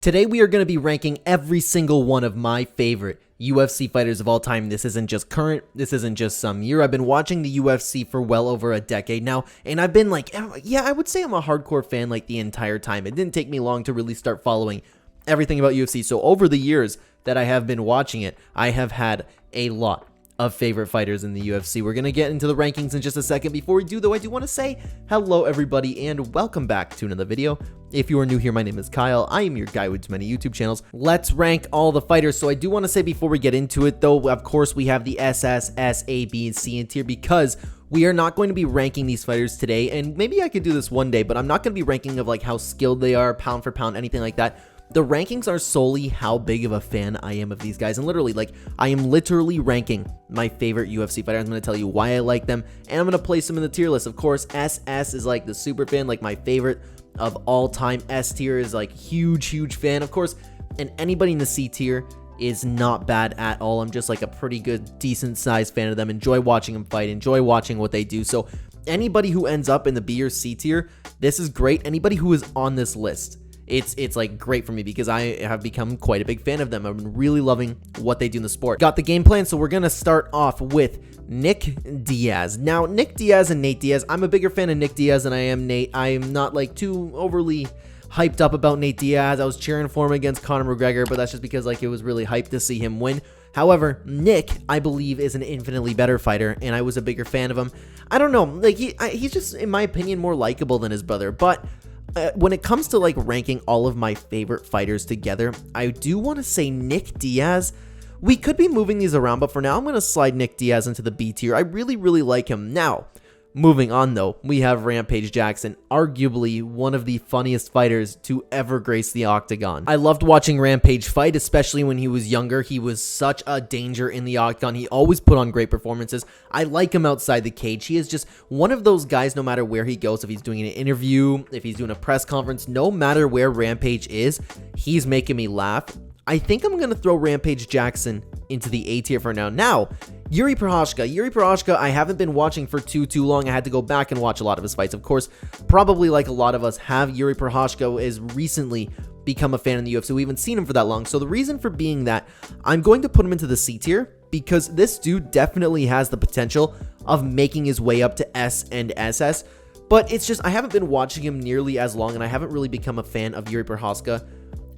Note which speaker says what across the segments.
Speaker 1: Today we are going to be ranking every single one of my favorite UFC fighters of all time. This isn't just current, this isn't just some year. I've been watching the UFC for well over a decade now, and I've been like, yeah, I would say I'm a hardcore fan like the entire time. It didn't take me long to really start following everything about UFC. So over the years that I have been watching it, I have had a lot of favorite fighters in the UFC. We're going to get into the rankings in just a second. Before we do, though, I do want to say hello, everybody, and welcome back to another video. If you are new here, my name is Kyle. I am your guy with many YouTube channels. Let's rank all the fighters. So I do want to say before we get into it, though, of course, we have the SS, S, A, B, and C in tier because we are not going to be ranking these fighters today. And maybe I could do this one day, but I'm not going to be ranking of like how skilled they are, pound for pound, anything like that. The rankings are solely how big of a fan I am of these guys. And literally, like, I am literally ranking my favorite UFC fighters. I'm going to tell you why I like them, and I'm going to place them in the tier list. Of course, SS is like the super fan, like my favorite of all time. S tier is like huge fan, of course. And anybody in the C tier is not bad at all. I'm just like a pretty good, decent sized fan of them. Enjoy watching them fight, enjoy watching what they do. So anybody who ends up in the B or C tier, this is great. Anybody who is on this list, it's like great for me because I have become quite a big fan of them. I've been really loving what they do in the sport. Got the game plan, so we're going to start off with Nick Diaz. Now, Nick Diaz and Nate Diaz, I'm a bigger fan of Nick Diaz than I am Nate. I am not like too overly hyped up about Nate Diaz. I was cheering for him against Conor McGregor, but that's just because like it was really hyped to see him win. However, Nick, I believe, is an infinitely better fighter, and I was a bigger fan of him. I don't know, like he's just, in my opinion, more likable than his brother, but when it comes to like ranking all of my favorite fighters together, I do want to say Nick Diaz. We could be moving these around, but for now, I'm going to slide Nick Diaz into the B tier. I really like him. Now, moving on though, we have Rampage Jackson, arguably one of the funniest fighters to ever grace the octagon. I loved watching Rampage fight, especially when he was younger. He was such a danger in the octagon. He always put on great performances. I like him outside the cage. He is just one of those guys, no matter where he goes, if he's doing an interview, if he's doing a press conference, no matter where Rampage is, he's making me laugh. I think I'm going to throw Rampage Jackson into the A tier for now. Now, Yuri Prochazka, I haven't been watching for too long. I had to go back and watch a lot of his fights. Of course, probably like a lot of us have, Yuri Prochazka has recently become a fan in the UFC. We haven't seen him for that long. So the reason for being that, I'm going to put him into the C tier because this dude definitely has the potential of making his way up to S and SS. But it's just, I haven't been watching him nearly as long, and I haven't really become a fan of Yuri Prochazka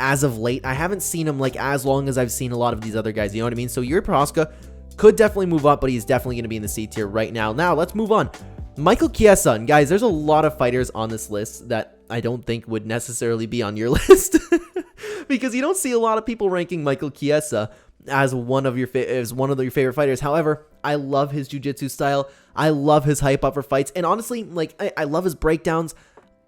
Speaker 1: as of late. I haven't seen him like as long as I've seen a lot of these other guys, you know what I mean? So Yuri Prochazka could definitely move up, but he's definitely going to be in the C tier right now. Now, let's move on. Michael Chiesa. And guys, there's a lot of fighters on this list that I don't think would necessarily be on your list because you don't see a lot of people ranking Michael Chiesa as one of your favorite fighters. However, I love his jiu-jitsu style. I love his hype up for fights, and honestly, like I love his breakdowns.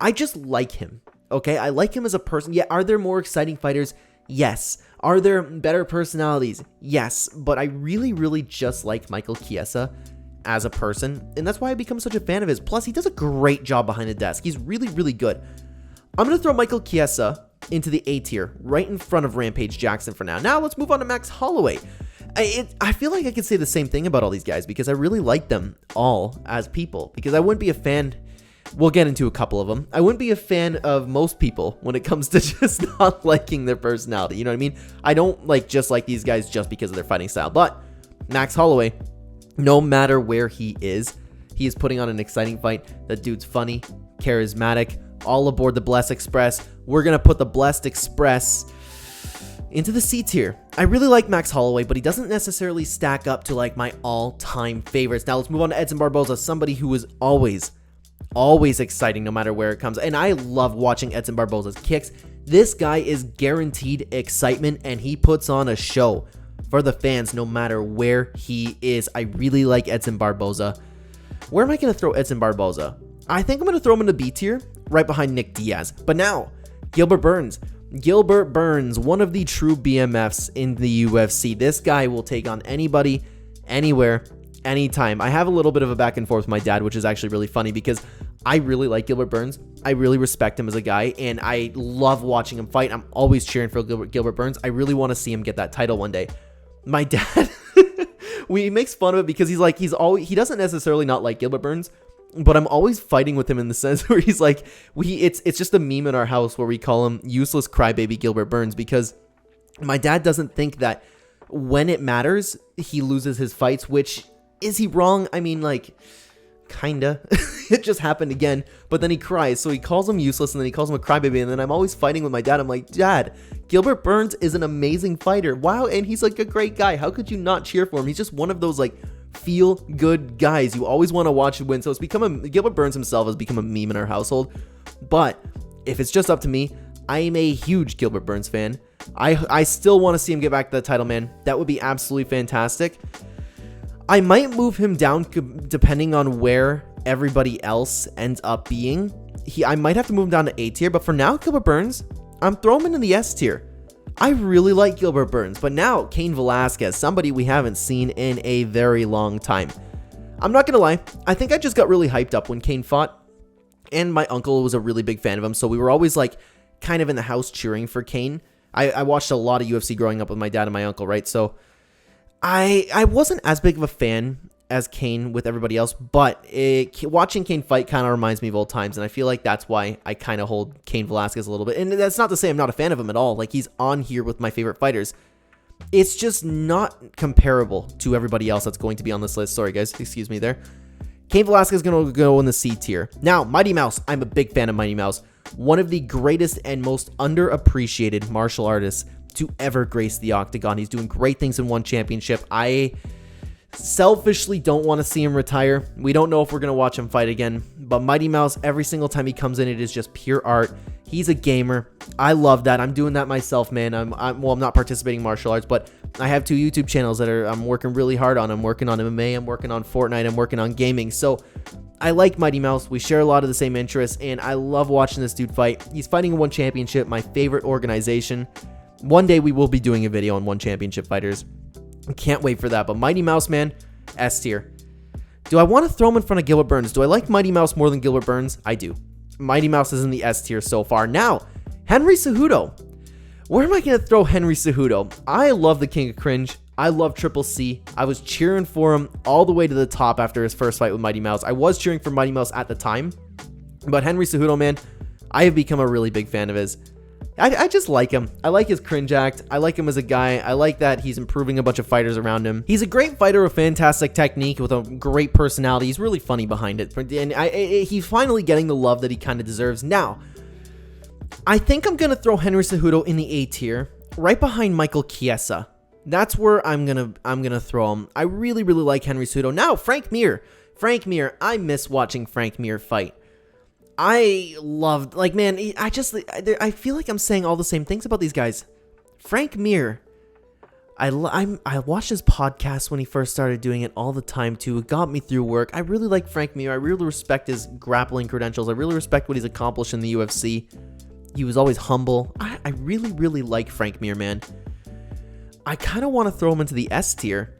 Speaker 1: I just like him. Okay, I like him as a person. Yeah, are there more exciting fighters? Yes. Are there better personalities? Yes. But I really just like Michael Chiesa as a person, and that's why I become such a fan of his. Plus, he does a great job behind the desk. He's really good. I'm going to throw Michael Chiesa into the A tier, right in front of Rampage Jackson for now. Now, let's move on to Max Holloway. I feel like I could say the same thing about all these guys because I really like them all as people, because I wouldn't be a fan. We'll get into a couple of them. I wouldn't be a fan of most people when it comes to just not liking their personality. You know what I mean? I don't like these guys just because of their fighting style. But Max Holloway, no matter where he is putting on an exciting fight. That dude's funny, charismatic, all aboard the Blessed Express. We're going to put the Blessed Express into the C tier. I really like Max Holloway, but he doesn't necessarily stack up to like my all-time favorites. Now let's move on to Edson Barboza, somebody who is always exciting no matter where it comes. And I love watching Edson Barboza's kicks. This guy is guaranteed excitement, and he puts on a show for the fans no matter where he is. I really like Edson Barboza. Where am I going to throw Edson Barboza? I think I'm going to throw him in the B tier, right behind Nick Diaz. But now, Gilbert Burns. Gilbert Burns, one of the true BMFs in the UFC. This guy will take on anybody, anywhere, anytime. I have a little bit of a back and forth with my dad, which is actually really funny because I really like Gilbert Burns. I really respect him as a guy, and I love watching him fight. I'm always cheering for Gilbert Burns. I really want to see him get that title one day. My dad, he makes fun of it because he doesn't necessarily not like Gilbert Burns. but I'm always fighting with him in the sense where he's like, it's just a meme in our house where we call him useless crybaby Gilbert Burns, because my dad doesn't think that when it matters, he loses his fights, which, is he wrong? I mean, like, kinda. It just happened again, but then he cries, so he calls him useless, and then he calls him a crybaby, and then I'm always fighting with my dad. I'm like, Dad, Gilbert Burns is an amazing fighter. Wow, and he's like a great guy. How could you not cheer for him? He's just one of those, like, feel good guys you always want to watch win. So it's become Gilbert Burns himself has become a meme in our household. But if it's just up to me, I am a huge Gilbert Burns fan. I still want to see him get back to the title, man. That would be absolutely fantastic. I might move him down depending on where everybody else ends up being. I might have to move him down to A tier, but for now, Gilbert Burns, I'm throwing him into the S tier. I really like Gilbert Burns, but now Cain Velasquez, somebody we haven't seen in a very long time. I'm not gonna lie, I think I just got really hyped up when Cain fought, and my uncle was a really big fan of him, so we were always like kind of in the house cheering for Cain. I watched a lot of UFC growing up with my dad and my uncle, right? So I wasn't as big of a fan as Cain with everybody else, but watching Cain fight kind of reminds me of old times, and I feel like that's why I kind of hold Cain Velasquez a little bit. And that's not to say I'm not a fan of him at all. Like, he's on here with my favorite fighters. It's just not comparable to everybody else that's going to be on this list. Sorry, guys. Excuse me there. Cain Velasquez is going to go in the C tier. Now, Mighty Mouse. I'm a big fan of Mighty Mouse. One of the greatest and most underappreciated martial artists to ever grace the octagon. He's doing great things in one championship. I selfishly don't want to see him retire. We don't know if we're going to watch him fight again, but Mighty Mouse, every single time he comes in, it is just pure art. He's a gamer. I love that. I'm doing that myself, man. I'm not participating in martial arts, but I have 2 YouTube channels that I'm working really hard on. I'm working on MMA, I'm working on Fortnite, I'm working on gaming. So I like Mighty Mouse. We share a lot of the same interests, and I love watching this dude fight. He's fighting in One Championship, my favorite organization. One day we will be doing a video on One Championship fighters. I can't wait for that. But Mighty Mouse, man, S tier. Do I want to throw him in front of Gilbert Burns? Do I like Mighty Mouse more than Gilbert Burns? I do. Mighty Mouse is in the S tier so far. Now, Henry Cejudo. Where am I going to throw Henry Cejudo? I love the King of Cringe. I love Triple C. I was cheering for him all the way to the top after his first fight with Mighty Mouse. I was cheering for Mighty Mouse at the time. But Henry Cejudo, man, I have become a really big fan of his. I just like him. I like his cringe act. I like him as a guy. I like that he's improving a bunch of fighters around him. He's a great fighter with fantastic technique, with a great personality. He's really funny behind it. And he's finally getting the love that he kind of deserves. Now, I think I'm going to throw Henry Cejudo in the A tier, right behind Michael Chiesa. That's where I'm gonna throw him. I really, really like Henry Cejudo. Now, Frank Mir. Frank Mir, I miss watching Frank Mir fight. I loved, like, man, I feel like I'm saying all the same things about these guys. Frank Mir, I watched his podcast when he first started doing it all the time too. It got me through work. I really like Frank Mir. I really respect his grappling credentials. I really respect what he's accomplished in the UFC. He was always humble. I really, really like Frank Mir, man. I kind of want to throw him into the S tier,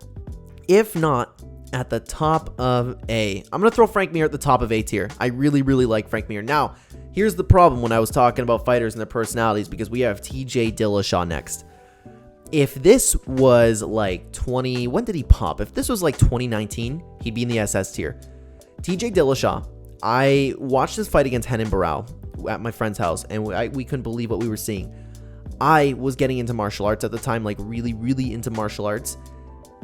Speaker 1: if not at the top of A. I'm going to throw Frank Mir at the top of A tier. I really, really like Frank Mir. Now, here's the problem when I was talking about fighters and their personalities, because we have TJ Dillashaw next. If this was like when did he pop? If this was like 2019, he'd be in the SS tier. TJ Dillashaw, I watched this fight against Renan Barao at my friend's house, and we couldn't believe what we were seeing. I was getting into martial arts at the time, like really, really into martial arts.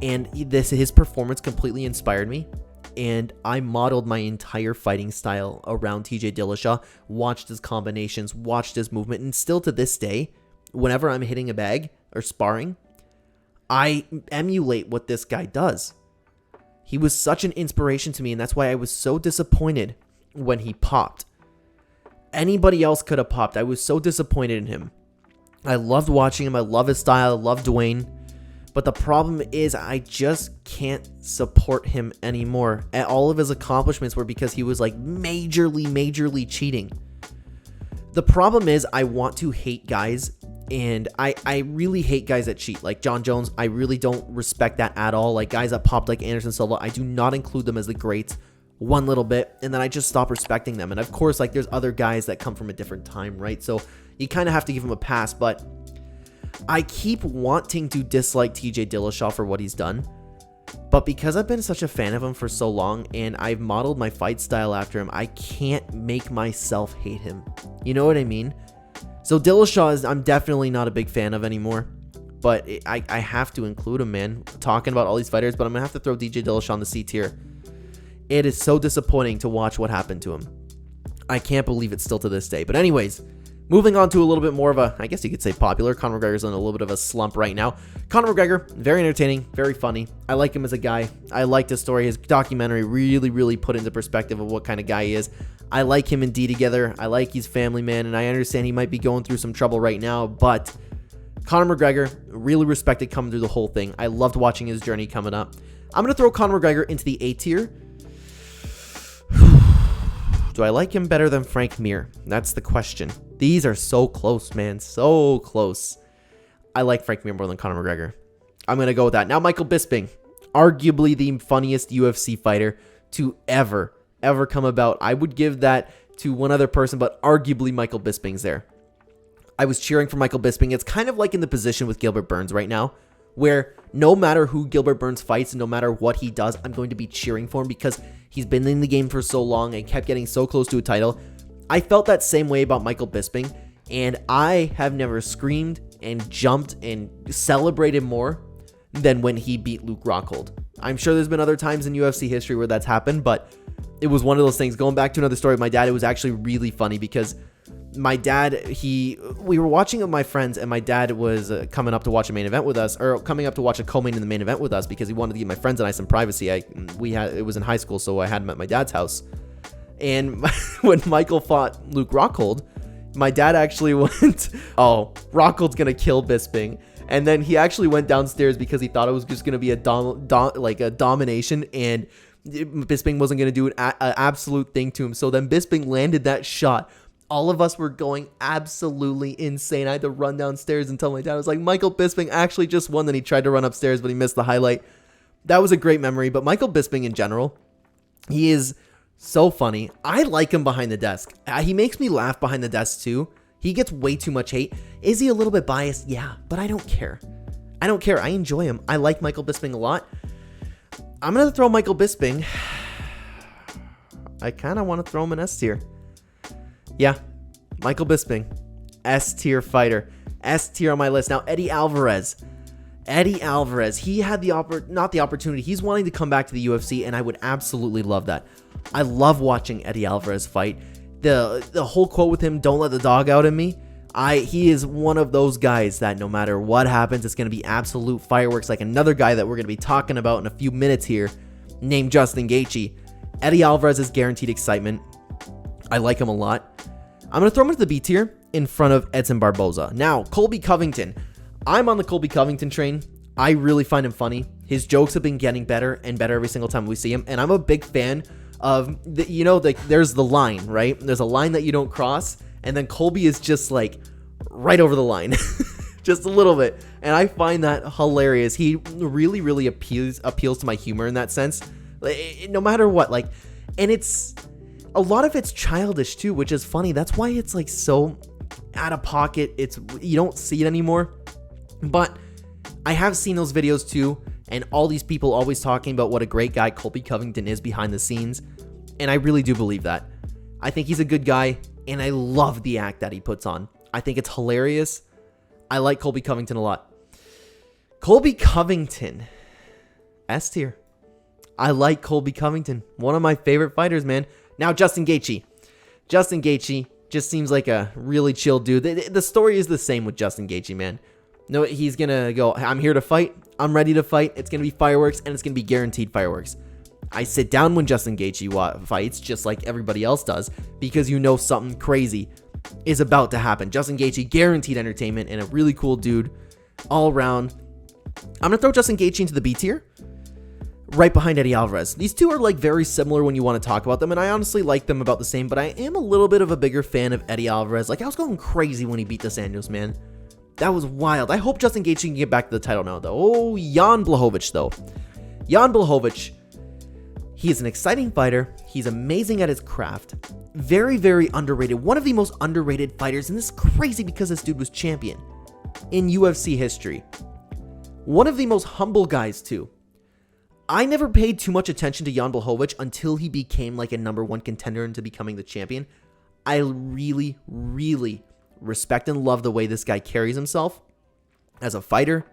Speaker 1: And his performance completely inspired me. And I modeled my entire fighting style around TJ Dillashaw, watched his combinations, watched his movement. And still to this day, whenever I'm hitting a bag or sparring, I emulate what this guy does. He was such an inspiration to me, and that's why I was so disappointed when he popped. Anybody else could have popped. I was so disappointed in him. I loved watching him. I love his style. I love Dwayne. But the problem is I just can't support him anymore. And all of his accomplishments were because he was like majorly cheating. The problem is I want to hate guys, and I really hate guys that cheat. Like John Jones, I really don't respect that at all. Like guys that popped like Anderson Silva, I do not include them as the greats one little bit, and then I just stop respecting them. And of course, like there's other guys that come from a different time, right? So you kind of have to give him a pass, but I keep wanting to dislike TJ Dillashaw for what he's done. But because I've been such a fan of him for so long and I've modeled my fight style after him, I can't make myself hate him. You know what I mean? So Dillashaw I'm definitely not a big fan of anymore. But I have to include him, man. Talking about all these fighters, but I'm going to have to throw DJ Dillashaw on the C tier. It is so disappointing to watch what happened to him. I can't believe it still to this day. But anyways, moving on to a little bit more of a, I guess you could say popular. Conor McGregor's in a little bit of a slump right now. Conor McGregor, very entertaining, very funny. I like him as a guy. I like his story. His documentary really put into perspective of what kind of guy he is. I like him and D together. I like his family, man, and I understand he might be going through some trouble right now, but Conor McGregor, really respected coming through the whole thing. I loved watching his journey coming up. I'm going to throw Conor McGregor into the A tier. Do I like him better than Frank Mir? That's the question. These are so close, man. So close. I like Frank Mir more than Conor McGregor. I'm going to go with that. Now, Michael Bisping. Arguably the funniest UFC fighter to ever come about. I would give that to one other person, but arguably Michael Bisping's there. I was cheering for Michael Bisping. It's kind of like in the position with Gilbert Burns right now, where no matter who Gilbert Burns fights, no matter what he does, I'm going to be cheering for him because he's been in the game for so long and kept getting so close to a title. I felt that same way about Michael Bisping, and I have never screamed and jumped and celebrated more than when he beat Luke Rockhold. I'm sure there's been other times in UFC history where that's happened, but it was one of those things. Going back to another story of my dad, it was actually really funny because my dad, we were watching with my friends, and my dad was coming up to watch a main event with us, or coming up to watch a co-main in the main event with us because he wanted to give my friends and I some privacy. It was in high school, so I had him at my dad's house. And when Michael fought Luke Rockhold, my dad actually went, "Oh, Rockhold's gonna kill Bisping," and then he actually went downstairs because he thought it was just gonna be a domination, and Bisping wasn't gonna do an absolute thing to him. So then Bisping landed that shot. All of us were going absolutely insane. I had to run downstairs and tell my dad, I was like, Michael Bisping actually just won. Then he tried to run upstairs, but he missed the highlight. That was a great memory. But Michael Bisping in general, he is so funny. I like him behind the desk. He makes me laugh behind the desk too. He gets way too much hate. Is he a little bit biased? Yeah, but I don't care. I don't care. I enjoy him. I like Michael Bisping a lot. I'm going to throw Michael Bisping. I kind of want to throw him in S tier. Yeah, Michael Bisping, S tier fighter, S tier on my list. Now, Eddie Alvarez, he had not the opportunity. He's wanting to come back to the UFC, and I would absolutely love that. I love watching Eddie Alvarez fight. The whole quote with him, "Don't let the dog out in me." He is one of those guys that no matter what happens, it's going to be absolute fireworks. Like another guy that we're going to be talking about in a few minutes here, named Justin Gaethje. Eddie Alvarez is guaranteed excitement. I like him a lot. I'm going to throw him into the B tier in front of Edson Barboza. Now, Colby Covington. I'm on the Colby Covington train. I really find him funny. His jokes have been getting better and better every single time we see him. And I'm a big fan of, there's the line, right? There's a line that you don't cross. And then Colby is just like right over the line. Just a little bit. And I find that hilarious. He really appeals to my humor in that sense. No matter what, and it's a lot of it's childish too, which is funny. That's why it's like so out of pocket. You don't see it anymore. But I have seen those videos too, and all these people always talking about what a great guy Colby Covington is behind the scenes, and I really do believe that. I think he's a good guy, and I love the act that he puts on. I think it's hilarious. I like Colby Covington a lot. Colby Covington, S tier. I like Colby Covington. One of my favorite fighters, man. Now, Justin Gaethje. Justin Gaethje just seems like a really chill dude. The story is the same with Justin Gaethje, man. No, he's going to go, I'm here to fight. I'm ready to fight. It's going to be fireworks, and it's going to be guaranteed fireworks. I sit down when Justin Gaethje fights, just like everybody else does, because you know something crazy is about to happen. Justin Gaethje, guaranteed entertainment, and a really cool dude all around. I'm going to throw Justin Gaethje into the B tier, right behind Eddie Alvarez. These two are very similar when you want to talk about them, and I honestly like them about the same, but I am a little bit of a bigger fan of Eddie Alvarez. I was going crazy when he beat Dos Anjos, man. That was wild. I hope Justin Gaethje can get back to the title now, though. Oh, Jan Blachowicz, though. Jan Blachowicz, he is an exciting fighter. He's amazing at his craft. Very underrated. One of the most underrated fighters, and this is crazy because this dude was champion in UFC history. One of the most humble guys, too. I never paid too much attention to Jan Blachowicz until he became like a #1 contender into becoming the champion. I really, really respect and love the way this guy carries himself as a fighter,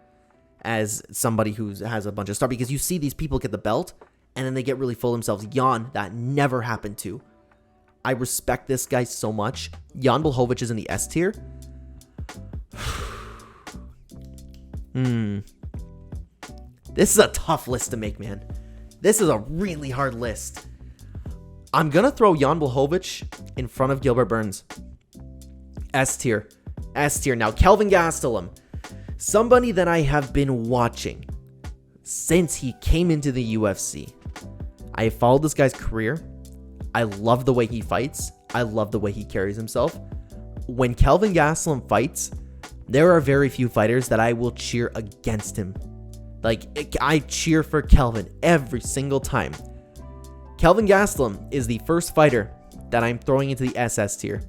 Speaker 1: as somebody who has a bunch of stars, because you see these people get the belt and then they get really full of themselves. Jan, that never happened to. I respect this guy so much. Jan Blachowicz is in the S tier. This is a tough list to make, man. This is a really hard list. I'm going to throw Jan Blachowicz in front of Gilbert Burns. S tier. S tier. Now, Kelvin Gastelum. Somebody that I have been watching since he came into the UFC. I have followed this guy's career. I love the way he fights. I love the way he carries himself. When Kelvin Gastelum fights, there are very few fighters that I will cheer against him. Like, I cheer for Kelvin every single time. Kelvin Gastelum is the first fighter that I'm throwing into the SS tier.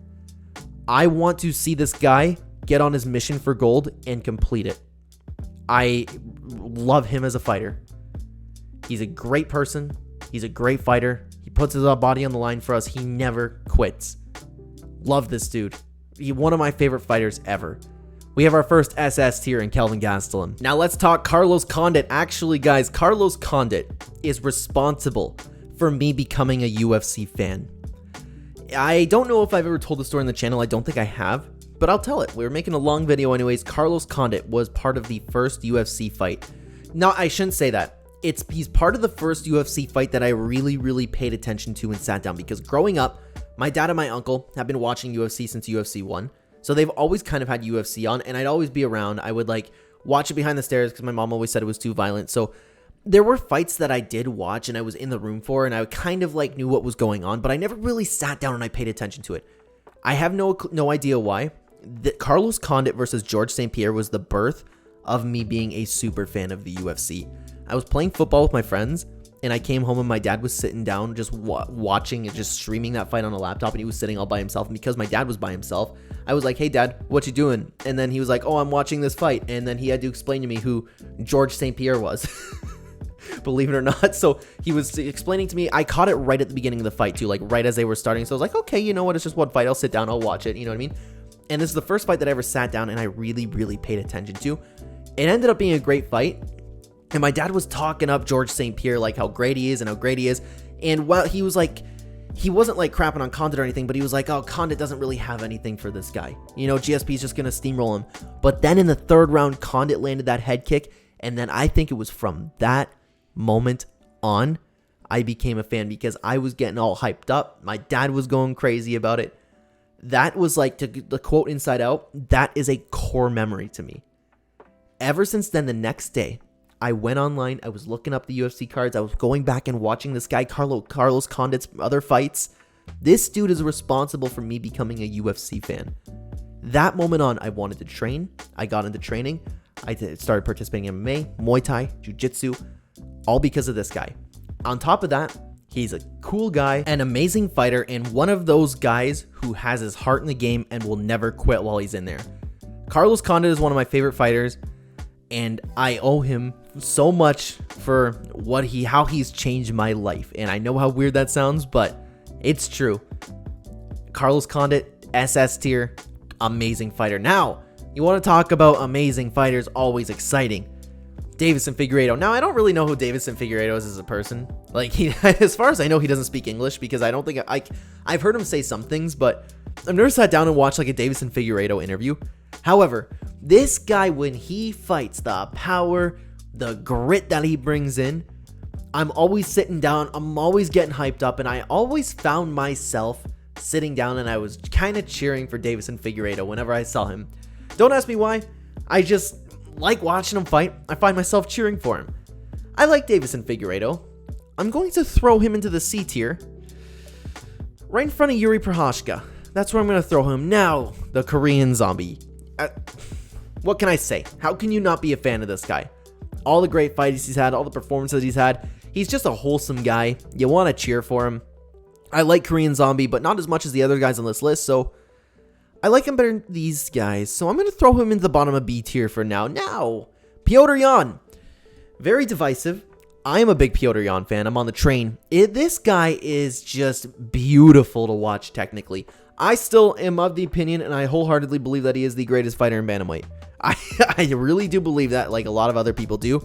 Speaker 1: I want to see this guy get on his mission for gold and complete it. I love him as a fighter. He's a great person. He's a great fighter. He puts his body on the line for us. He never quits. Love this dude. He's one of my favorite fighters ever. We have our first SS tier in Kelvin Gastelum. Now let's talk Carlos Condit. Actually, guys, Carlos Condit is responsible for me becoming a UFC fan. I don't know if I've ever told the story on the channel. I don't think I have, but I'll tell it. We were making a long video anyways. Carlos Condit was part of the first UFC fight. No, I shouldn't say that. He's part of the first UFC fight that I really, really paid attention to and sat down, because growing up, my dad and my uncle have been watching UFC since UFC 1. So they've always kind of had UFC on, and I'd always be around. I would like watch it behind the stairs because my mom always said it was too violent. So there were fights that I did watch and I was in the room for, and I kind of like knew what was going on, but I never really sat down and I paid attention to it. I have no idea why. Carlos Condit versus George St. Pierre was the birth of me being a super fan of the UFC. I was playing football with my friends, and I came home and my dad was sitting down just watching and just streaming that fight on a laptop, and he was sitting all by himself. And because my dad was by himself, I was like, "Hey dad, what you doing?" And then he was like, "Oh, I'm watching this fight." And then he had to explain to me who George St. Pierre was. Believe it or not. So he was explaining to me. I caught it right at the beginning of the fight too, like right as they were starting. So I was like, okay, you know what? It's just one fight. I'll sit down. I'll watch it. You know what I mean? And this is the first fight that I ever sat down and I really, really paid attention to. It ended up being a great fight. And my dad was talking up George St. Pierre, like how great he is and how great he is. And while he was like, he wasn't like crapping on Condit or anything, but he was like, oh, Condit doesn't really have anything for this guy. You know, GSP's just going to steamroll him. But then in the third round, Condit landed that head kick. And then I think it was from that moment on, I became a fan because I was getting all hyped up. My dad was going crazy about it. That was like, the quote Inside Out, that is a core memory to me. Ever since then, the next day, I went online, I was looking up the UFC cards, I was going back and watching this guy, Carlos Condit's other fights. This dude is responsible for me becoming a UFC fan. That moment on, I wanted to train, I got into training, I started participating in MMA, Muay Thai, Jiu-Jitsu, all because of this guy. On top of that, he's a cool guy, an amazing fighter, and one of those guys who has his heart in the game and will never quit while he's in there. Carlos Condit is one of my favorite fighters, and I owe him so much for how he's changed my life. And I know how weird that sounds, but it's true. Carlos Condit, SS tier, amazing fighter. Now, you want to talk about amazing fighters, always exciting. Deiveson Figueiredo. Now, I don't really know who Deiveson Figueiredo is as a person. Like, as far as I know, he doesn't speak English, because I don't think I've heard him say some things, but I've never sat down and watched like a Deiveson Figueiredo interview. However, this guy, when he fights, the power, the grit that he brings in, I'm always sitting down, I'm always getting hyped up, and I always found myself sitting down and I was kind of cheering for Deiveson Figueiredo whenever I saw him. Don't ask me why, I just like watching him fight. I find myself cheering for him. I like Deiveson Figueiredo. I'm going to throw him into the C tier, right in front of Yuri Prochazka. That's where I'm going to throw him. Now, the Korean Zombie. What can I say? How can you not be a fan of this guy? All the great fights he's had, all the performances he's had. He's just a wholesome guy. You want to cheer for him. I like Korean Zombie, but not as much as the other guys on this list, so I like him better than these guys. So I'm going to throw him into the bottom of B tier for now. Now, Petr Yan. Very divisive. I am a big Petr Yan fan. I'm on the train. This guy is just beautiful to watch technically. I still am of the opinion, and I wholeheartedly believe that he is the greatest fighter in bantamweight. I really do believe that, like a lot of other people do.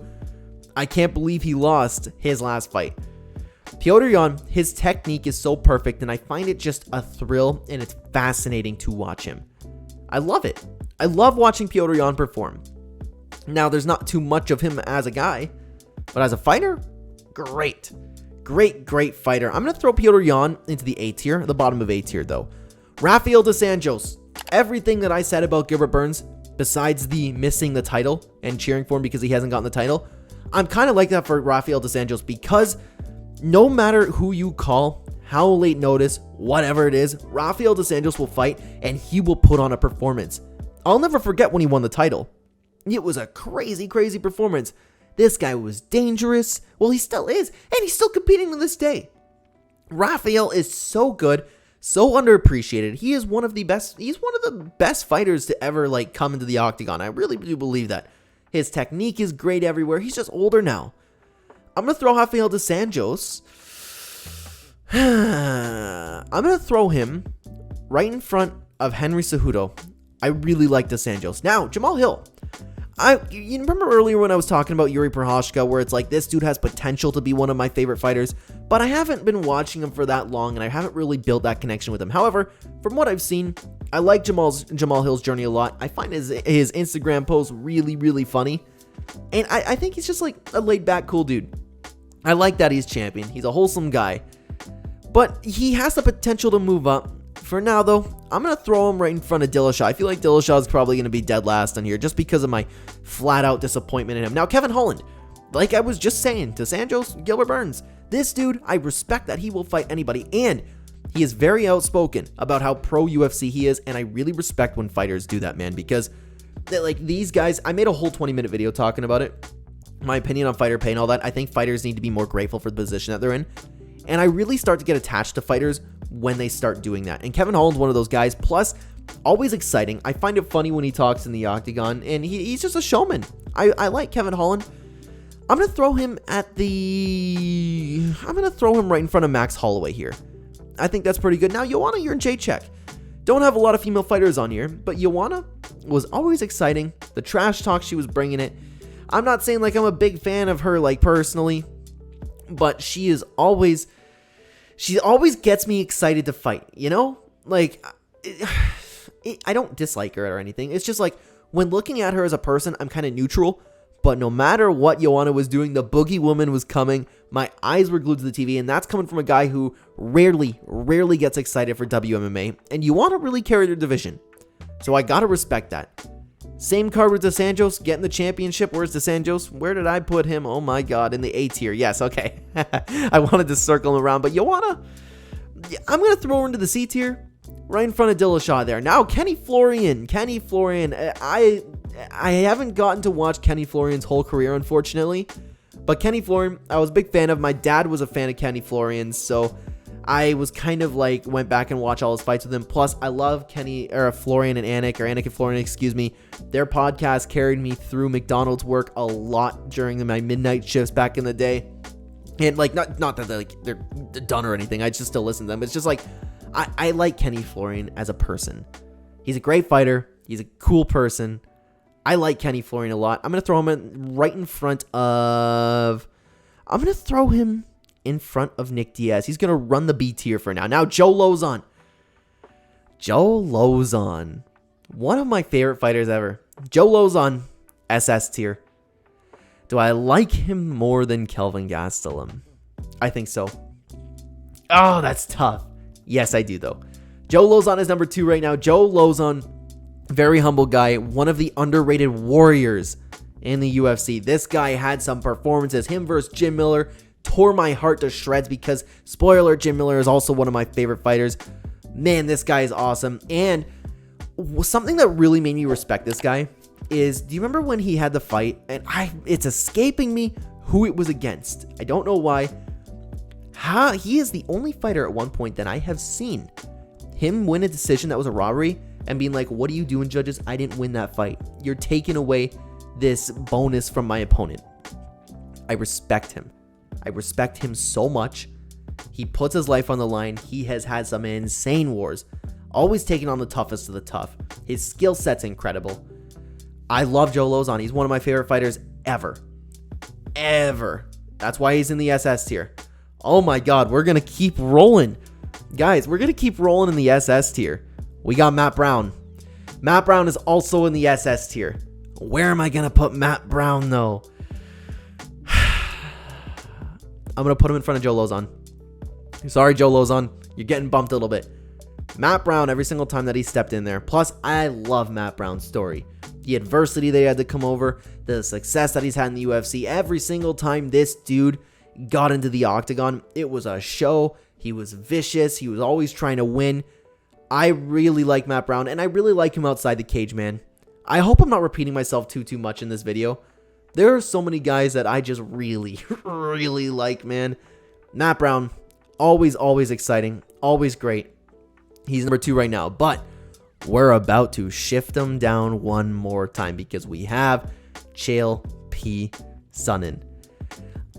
Speaker 1: I can't believe he lost his last fight. Petr Yan, his technique is so perfect, and I find it just a thrill, and it's fascinating to watch him. I love it. I love watching Petr Yan perform. Now, there's not too much of him as a guy, but as a fighter, great. Great fighter. I'm going to throw Petr Yan into the A tier, the bottom of A tier, though. Rafael dos Anjos. Everything that I said about Gilbert Burns, besides the missing the title and cheering for him because he hasn't gotten the title, I'm kind of like that for Rafael dos Anjos because no matter who you call, how late notice, whatever it is, Rafael dos Anjos will fight and he will put on a performance. I'll never forget when he won the title. It was a crazy performance. This guy was dangerous. Well, he still is, and he's still competing to this day. Rafael is so good, so underappreciated. He is one of the best. He's one of the best fighters to ever like come into the octagon. I really do believe that. His technique is great everywhere. He's just older now. I'm gonna throw Rafael dos Anjos. I'm gonna throw him right in front of Henry Cejudo. I really like dos Anjos. Now, Jamal Hill. You remember earlier when I was talking about Yuri Prochazka, where it's like this dude has potential to be one of my favorite fighters, but I haven't been watching him for that long, and I haven't really built that connection with him. However, from what I've seen, I like Jamal Hill's journey a lot. I find his Instagram posts really funny, and I think he's just like a laid-back, cool dude. I like that he's champion. He's a wholesome guy, but he has the potential to move up. For now, though, I'm going to throw him right in front of Dillashaw. I feel like Dillashaw is probably going to be dead last on here just because of my flat-out disappointment in him. Now, Kevin Holland, like I was just saying, dos Anjos, Gilbert Burns, this dude, I respect that he will fight anybody, and he is very outspoken about how pro-UFC he is, and I really respect when fighters do that, man, because like these guys, I made a whole 20-minute video talking about it, my opinion on fighter pay and all that. I think fighters need to be more grateful for the position that they're in, and I really start to get attached to fighters when they start doing that. And Kevin Holland's one of those guys. Plus, always exciting. I find it funny when he talks in the octagon, and he's just a showman. I like Kevin Holland. I'm gonna throw him right in front of Max Holloway here. I think that's pretty good. Now, Joanna Jędrzejczyk. Don't have a lot of female fighters on here, but Joanna was always exciting. The trash talk, she was bringing it. I'm not saying like I'm a big fan of her like personally, but she always gets me excited to fight, you know? Like, I don't dislike her or anything. It's just like, when looking at her as a person, I'm kind of neutral. But no matter what Joanna was doing, the Boogie Woman was coming. My eyes were glued to the TV, and that's coming from a guy who rarely gets excited for WMMA. And Joanna really carried her division. So I gotta respect that. Same card with dos Anjos, getting the championship. Where's dos Anjos? Where did I put him? Oh my god, in the A tier. Yes, okay. I wanted to circle him around, but Joanna, I'm going to throw her into the C tier, right in front of Dillashaw there. Now, Kenny Florian. I haven't gotten to watch Kenny Florian's whole career, unfortunately, but Kenny Florian, I was a big fan of. My dad was a fan of Kenny Florian, so I was kind of like, went back and watched all his fights with him. Plus, I love Florian and Anik, or Anik and Florian, excuse me. Their podcast carried me through McDonald's work a lot during my midnight shifts back in the day. And like, not that they're done or anything. I just still listen to them. It's just like, I like Kenny Florian as a person. He's a great fighter. He's a cool person. I like Kenny Florian a lot. I'm going to throw him right in front of... Nick Diaz. He's going to run the B tier for now. Now, Joe Lozon. One of my favorite fighters ever. Joe Lozon, SS tier. Do I like him more than Kelvin Gastelum? I think so. Oh, that's tough. Yes, I do, though. Joe Lozon is number 2 right now. Joe Lozon, very humble guy. One of the underrated warriors in the UFC. This guy had some performances. Him versus Jim Miller tore my heart to shreds because, spoiler alert, Jim Miller is also one of my favorite fighters. Man, this guy is awesome. And something that really made me respect this guy is, do you remember when he had the fight? And it's escaping me who it was against. I don't know why. He is the only fighter at one point that I have seen him win a decision that was a robbery and being like, what are you doing, judges? I didn't win that fight. You're taking away this bonus from my opponent. I respect him. I respect him so much. He puts his life on the line. He has had some insane wars, always taking on the toughest of the tough. His skill set's incredible. I love Joe Lozon. He's one of my favorite fighters ever. That's why he's in the SS tier. Oh my God, we're going to keep rolling. Guys, we're going to keep rolling in the SS tier. We got Matt Brown. Matt Brown is also in the SS tier. Where am I going to put Matt Brown, though? I'm going to put him in front of Joe Lozon. Sorry, Joe Lozon. You're getting bumped a little bit. Matt Brown, every single time that he stepped in there. Plus, I love Matt Brown's story. The adversity they had to come over, the success that he's had in the UFC. Every single time this dude got into the octagon, it was a show. He was vicious. He was always trying to win. I really like Matt Brown, and I really like him outside the cage, man. I hope I'm not repeating myself too much in this video. There are so many guys that I just really, really like, man. Matt Brown, always exciting, always great. He's number 2 right now, but we're about to shift him down one more time because we have Chael P. Sonnen.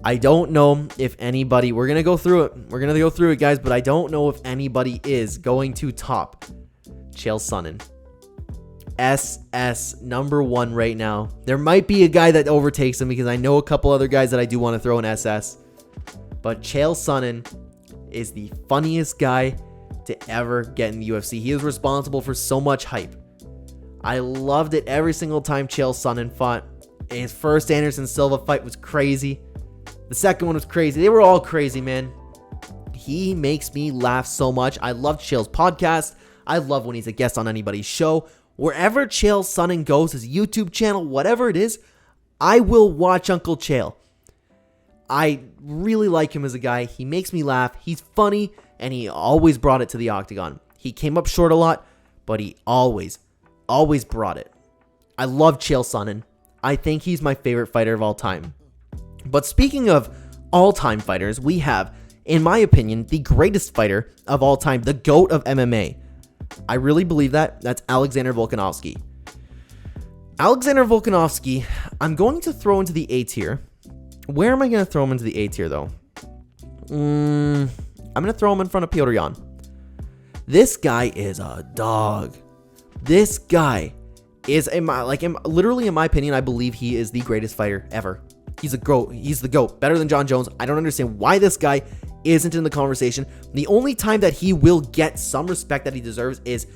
Speaker 1: I don't know if anybody, we're going to go through it, guys, but I don't know if anybody is going to top Chael Sonnen. SS number 1 right now. There might be a guy that overtakes him because I know a couple other guys that I do want to throw in SS. But Chael Sonnen is the funniest guy to ever get in the UFC. He is responsible for so much hype. I loved it every single time Chael Sonnen fought. His first Anderson Silva fight was crazy. The second one was crazy. They were all crazy, man. He makes me laugh so much. I love Chael's podcast. I love when he's a guest on anybody's show. Wherever Chael Sonnen goes, his YouTube channel, whatever it is, I will watch Uncle Chael. I really like him as a guy. He makes me laugh. He's funny, and he always brought it to the octagon. He came up short a lot, but he always brought it. I love Chael Sonnen. I think he's my favorite fighter of all time. But speaking of all-time fighters, we have, in my opinion, the greatest fighter of all time, the GOAT of MMA. I really believe that. That's Alexander Volkanovski. Alexander Volkanovski, I'm going to throw into the A tier. Where am I going to throw him into the A tier, though? I'm going to throw him in front of Petr Yan. This guy is a dog. This guy is, literally in my opinion, I believe he is the greatest fighter ever. He's a GOAT. He's the GOAT. Better than John Jones. I don't understand why this guy isn't in the conversation. The only time that he will get some respect that he deserves is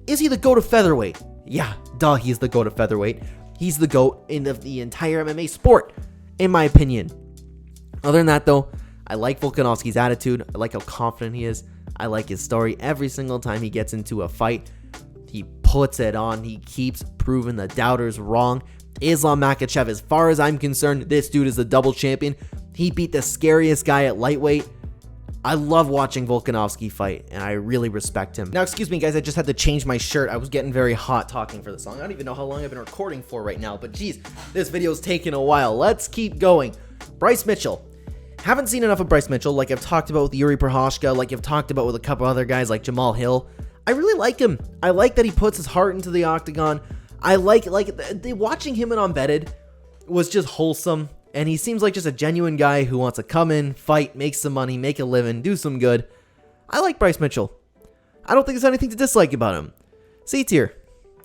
Speaker 1: he the GOAT of featherweight? Yeah, duh, he's the GOAT of featherweight. He's the GOAT in the entire MMA sport, in my opinion. Other than that, though, I like Volkanovski's attitude. I like how confident he is. I like his story. Every single time he gets into a fight, he puts it on. He keeps proving the doubters wrong. Islam Makhachev, as far as I'm concerned, this dude is the double champion. He beat the scariest guy at lightweight. I love watching Volkanovski fight, and I really respect him. Now, excuse me, guys, I just had to change my shirt. I was getting very hot talking for the song. I don't even know how long I've been recording for right now, but geez, this video's taking a while. Let's keep going. Bryce Mitchell. Haven't seen enough of Bryce Mitchell, like I've talked about with Yuri Prochazka, like I've talked about with a couple other guys like Jamal Hill. I really like him. I like that he puts his heart into the octagon. I like watching him in Unvetted was just wholesome, and he seems like just a genuine guy who wants to come in, fight, make some money, make a living, do some good. I like Bryce Mitchell. I don't think there's anything to dislike about him. C tier.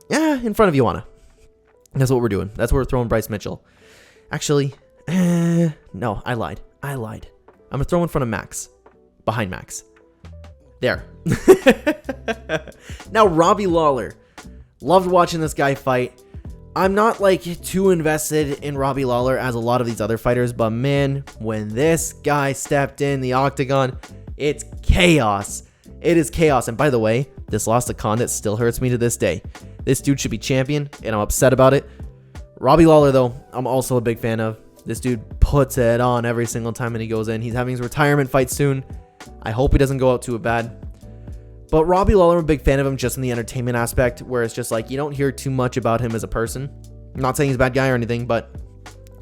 Speaker 1: Yeah, in front of Joanna. That's what we're doing. That's where we're throwing Bryce Mitchell. Actually, no, I lied. I'm going to throw him in front of Max. Behind Max. There. Now, Robbie Lawler. Loved watching this guy fight. I'm not too invested in Robbie Lawler as a lot of these other fighters, but man, when this guy stepped in the octagon, it's chaos. It is chaos. And by the way, this loss to Condit still hurts me to this day. This dude should be champion, and I'm upset about it. Robbie Lawler, though, I'm also a big fan of. This dude puts it on every single time that he goes in. He's having his retirement fight soon. I hope he doesn't go out too bad. But Robbie Lawler, I'm a big fan of him just in the entertainment aspect, where it's just you don't hear too much about him as a person. I'm not saying he's a bad guy or anything, but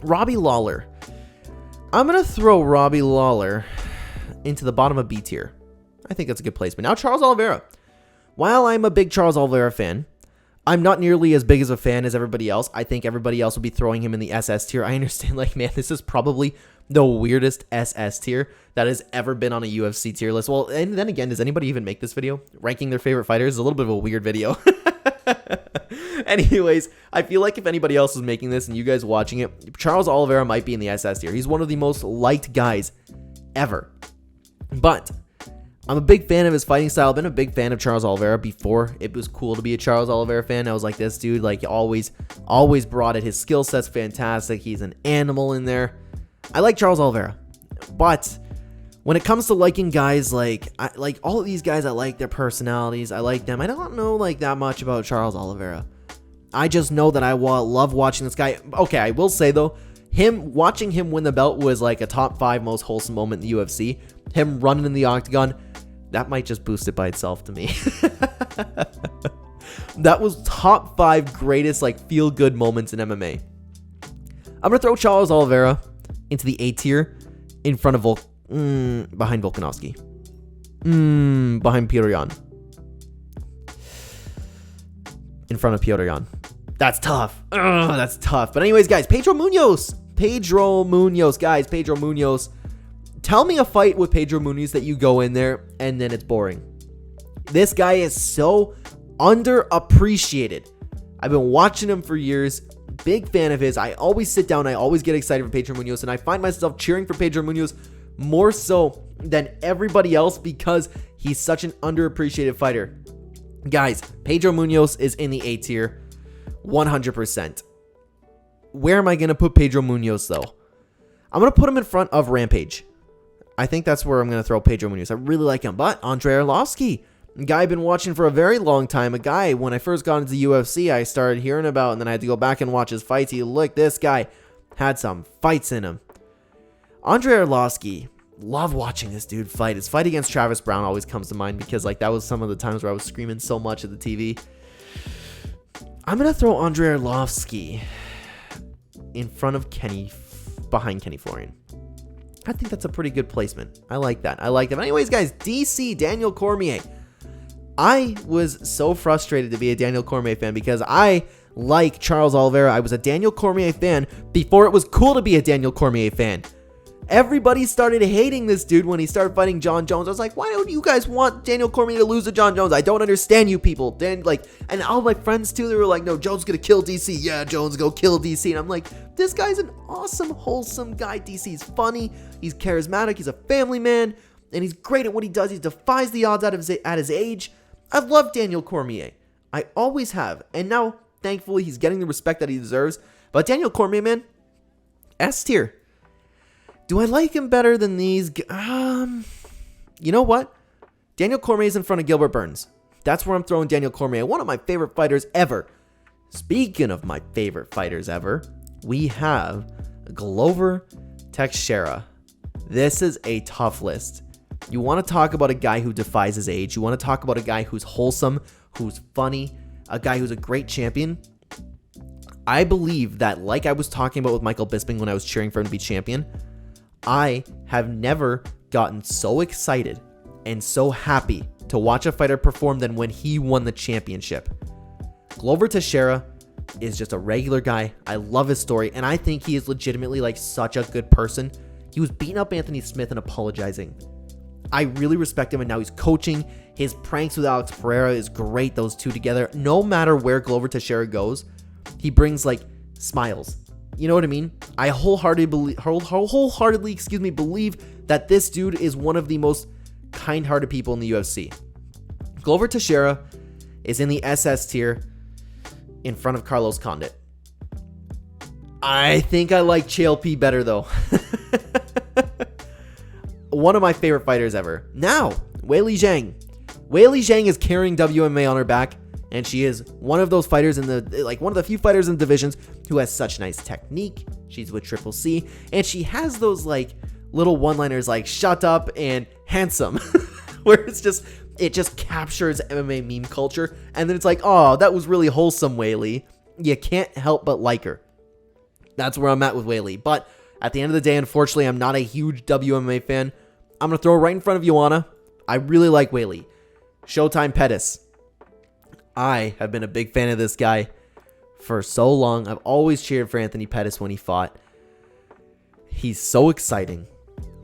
Speaker 1: Robbie Lawler. I'm going to throw Robbie Lawler into the bottom of B tier. I think that's a good placement. Now, Charles Oliveira. While I'm a big Charles Oliveira fan, I'm not nearly as big as a fan as everybody else. I think everybody else will be throwing him in the SS tier. I understand, man, this is probably the weirdest SS tier that has ever been on a UFC tier list. Well, and then again, does anybody even make this video? Ranking their favorite fighters is a little bit of a weird video. Anyways, I feel like if anybody else was making this and you guys watching it, Charles Oliveira might be in the SS tier. He's one of the most liked guys ever. But I'm a big fan of his fighting style. I've been a big fan of Charles Oliveira before it was cool to be a Charles Oliveira fan. I was like, this dude, like, always brought it. His skill set's fantastic. He's an animal in there. I like Charles Oliveira. But when it comes to liking guys, like all of these guys, I like their personalities. I like them. I don't know like that much about Charles Oliveira. I just know that I love watching this guy. Okay, I will say though, watching him win the belt was like a top 5 most wholesome moment in the UFC. Him running in the octagon, that might just boost it by itself to me. That was top 5 greatest like feel good moments in MMA. I'm gonna throw Charles Oliveira into the A tier in front of behind Volkanovski. Behind Petr Yan. In front of Petr Yan. That's tough. That's tough. But anyways, guys, Pedro Munoz. Guys, Pedro Munoz. Tell me a fight with Pedro Munoz that you go in there and then it's boring. This guy is so underappreciated. I've been watching him for years. Big fan of his. I always sit down. I always get excited for Pedro Munoz. And I find myself cheering for Pedro Munoz more so than everybody else because he's such an underappreciated fighter. Guys, Pedro Munoz is in the A tier 100%. Where am I going to put Pedro Munoz though? I'm going to put him in front of Rampage. I think that's where I'm going to throw Pedro Munoz. I really like him. But Andrei Arlovski, a guy I've been watching for a very long time. A guy, when I first got into the UFC, I started hearing about, and then I had to go back and watch his fights. This guy had some fights in him. Andrei Arlovski, love watching this dude fight. His fight against Travis Brown always comes to mind because like that was some of the times where I was screaming so much at the TV. I'm going to throw Andrei Arlovski in front of behind Kenny Florian. I think that's a pretty good placement. I like that. But anyways, guys, DC, Daniel Cormier. I was so frustrated to be a Daniel Cormier fan because I like Charles Oliveira. I was a Daniel Cormier fan before it was cool to be a Daniel Cormier fan. Everybody started hating this dude when he started fighting John Jones. I was like, why don't you guys want Daniel Cormier to lose to John Jones? I don't understand you people. And all my friends too, they were like, no, Jones gonna kill DC. Yeah, Jones go kill DC. And I'm like, this guy's an awesome, wholesome guy. DC's funny. He's charismatic. He's a family man. And he's great at what he does. He defies the odds at his age. I love Daniel Cormier. I always have. And now, thankfully, he's getting the respect that he deserves. But Daniel Cormier, man, S tier. Do I like him better than these? You know what? Daniel Cormier is in front of Gilbert Burns. That's where I'm throwing Daniel Cormier. One of my favorite fighters ever. Speaking of my favorite fighters ever, we have Glover Teixeira. This is a tough list. You want to talk about a guy who defies his age. You want to talk about a guy who's wholesome, who's funny, a guy who's a great champion. I believe that, like I was talking about with Michael Bisping when I was cheering for him to be champion, I have never gotten so excited and so happy to watch a fighter perform than when he won the championship. Glover Teixeira is just a regular guy. I love his story, and I think he is legitimately like such a good person. He was beating up Anthony Smith and apologizing. I really respect him, and now he's coaching. His pranks with Alex Pereira is great, those two together. No matter where Glover Teixeira goes, he brings like smiles. You know what I mean? I wholeheartedly believe that this dude is one of the most kind-hearted people in the UFC. Glover Teixeira is in the SS tier in front of Carlos Condit. I think I like Chael P better though. One of my favorite fighters ever. Now, Weili Zhang. Weili Zhang is carrying WMA on her back. And she is one of those fighters one of the few fighters in the divisions who has such nice technique. She's with Triple C, and she has those like little one-liners like "shut up" and "handsome," where it just captures MMA meme culture. And then it's like, oh, that was really wholesome, Weili. You can't help but like her. That's where I'm at with Weili. But at the end of the day, unfortunately, I'm not a huge WMA fan. I'm gonna throw her right in front of Joanna. I really like Weili. Showtime Pettis. I have been a big fan of this guy for so long. I've always cheered for Anthony Pettis when he fought. He's so exciting.